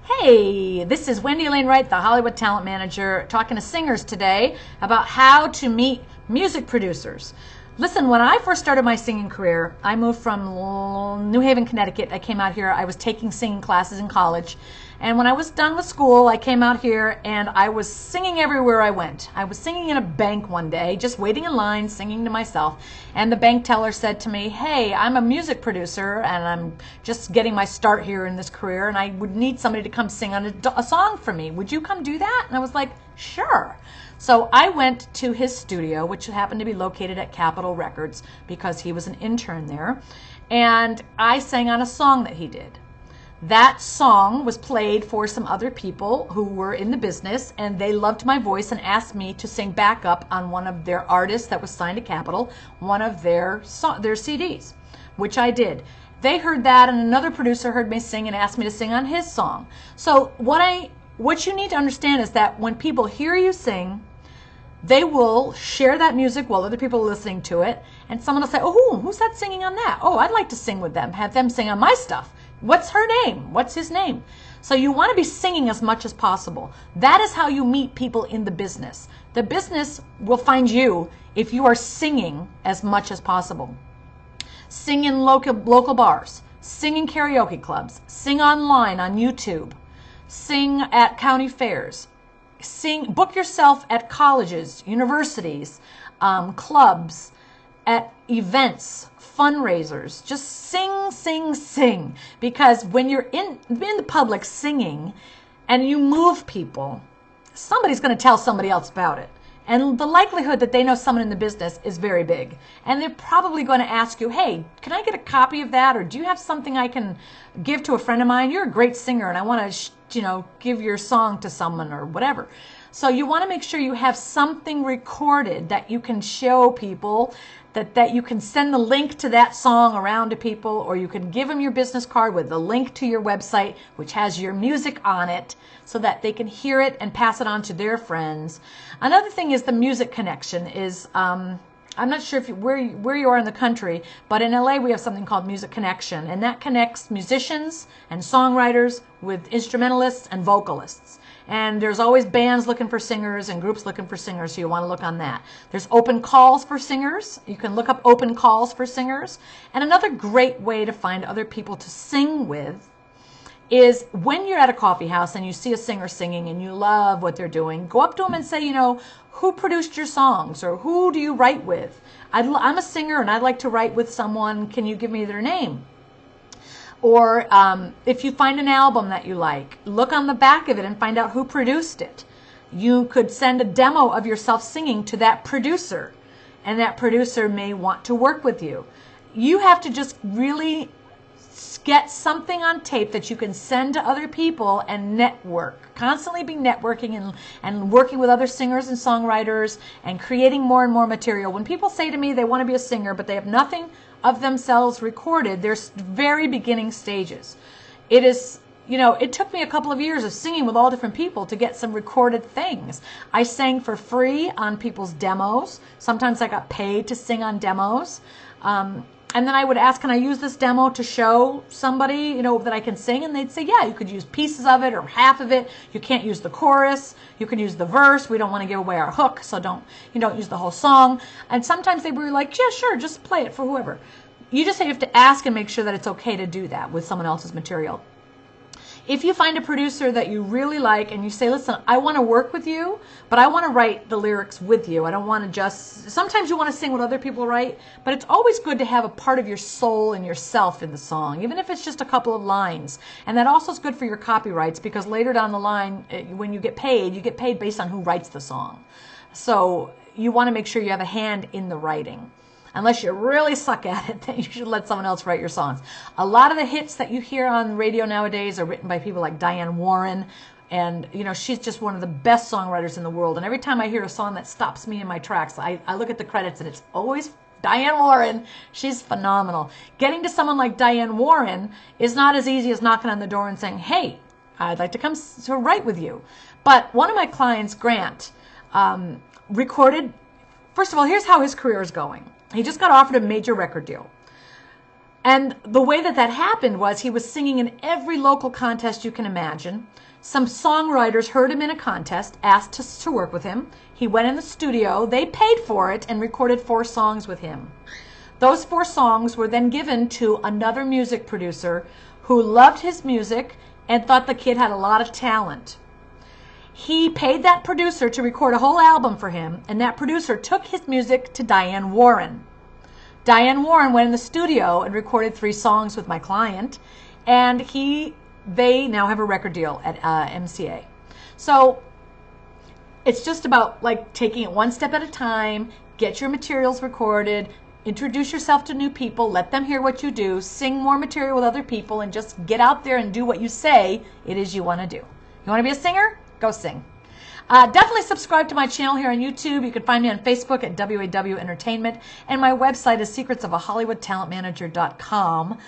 Hey, this is Wendy Alane Wright, the Hollywood Talent Manager, talking to singers today about how to meet music producers. Listen, when I first started my singing career, I moved from New Haven, Connecticut. I came out here. I was taking singing classes in college. And when I was done with school, I came out here and I was singing everywhere I went. I was singing in a bank one day, just waiting in line, singing to myself. And the bank teller said to me, "Hey, I'm a music producer and I'm just getting my start here in this career and I would need somebody to come sing on a song for me. Would you come do that?" And I was like, "Sure." So I went to his studio, which happened to be located at Capitol Records because he was an intern there. And I sang on a song that he did. That song was played for some other people who were in the business, and they loved my voice and asked me to sing backup on one of their artists that was signed to Capitol, one of their CDs, which I did. They heard that, and another producer heard me sing and asked me to sing on his song. So what you need to understand is that when people hear you sing, they will share that music while other people are listening to it, and someone will say, "Oh, who's that singing on that? Oh, I'd like to sing with them, have them sing on my stuff. What's her name? What's his name?" So you want to be singing as much as possible. That is how you meet people in the business. The business will find you if you are singing as much as possible. Sing in local bars, sing in karaoke clubs, sing online on YouTube, sing at county fairs, book yourself at colleges, universities, clubs, at events, fundraisers. Just sing, sing, sing. Because when you're in the public singing and you move people, somebody's going to tell somebody else about it. And the likelihood that they know someone in the business is very big. And they're probably going to ask you, "Hey, can I get a copy of that? Or do you have something I can give to a friend of mine? You're a great singer and I want to, give your song to someone," or whatever. So you want to make sure you have something recorded that you can show people, that you can send the link to that song around to people, or you can give them your business card with the link to your website, which has your music on it, so that they can hear it and pass it on to their friends. Another thing is the music connection is, I'm not sure where you are in the country, but in LA we have something called Music Connection, and that connects musicians and songwriters with instrumentalists and vocalists. And there's always bands looking for singers and groups looking for singers, so you want to look on that. There's open calls for singers. You can look up open calls for singers. And another great way to find other people to sing with is when you're at a coffee house and you see a singer singing and you love what they're doing, go up to them and say, "Who produced your songs?" or "Who do you write with? I'm a singer and I'd like to write with someone. Can you give me their name?" Or if you find an album that you like, look on the back of it and find out who produced it. You could send a demo of yourself singing to that producer, and that producer may want to work with you. You have to just really get something on tape that you can send to other people and network. Constantly be networking and working with other singers and songwriters and creating more and more material. When people say to me they want to be a singer but they have nothing of themselves recorded, they're very beginning stages. It took me a couple of years of singing with all different people to get some recorded things. I sang for free on people's demos. Sometimes I got paid to sing on demos. And then I would ask, "Can I use this demo to show somebody, that I can sing?" And they'd say, "Yeah, you could use pieces of it or half of it. You can't use the chorus. You can use the verse. We don't want to give away our hook, so don't use the whole song." And sometimes they were like, "Yeah, sure, just play it for whoever." You just have to ask and make sure that it's okay to do that with someone else's material. If you find a producer that you really like and you say, "Listen, I want to work with you, but I want to write the lyrics with you. I don't want to just..." Sometimes you want to sing what other people write, but it's always good to have a part of your soul and yourself in the song, even if it's just a couple of lines. And that also is good for your copyrights, because later down the line, when you get paid based on who writes the song. So you want to make sure you have a hand in the writing. Unless you really suck at it, then you should let someone else write your songs. A lot of the hits that you hear on the radio nowadays are written by people like Diane Warren, and she's just one of the best songwriters in the world. And every time I hear a song that stops me in my tracks, I look at the credits and it's always Diane Warren. She's phenomenal. Getting to someone like Diane Warren is not as easy as knocking on the door and saying, "Hey, I'd like to come to write with you." But one of my clients, Grant, recorded. First of all, here's how his career is going. He just got offered a major record deal. And the way that that happened was he was singing in every local contest you can imagine. Some songwriters heard him in a contest, asked us to work with him. He went in the studio, they paid for it, and recorded 4 songs with him. Those 4 songs were then given to another music producer who loved his music and thought the kid had a lot of talent. He paid that producer to record a whole album for him, and that producer took his music to Diane Warren. Diane Warren went in the studio and recorded 3 songs with my client, and they now have a record deal at MCA. So it's just about like taking it one step at a time, get your materials recorded, introduce yourself to new people, let them hear what you do, sing more material with other people, and just get out there and do what you say it is you want to do. You want to be a singer? Go sing. Definitely subscribe to my channel here on YouTube. You can find me on Facebook at WAW Entertainment, and my website is secretsofahollywoodtalentmanager.com.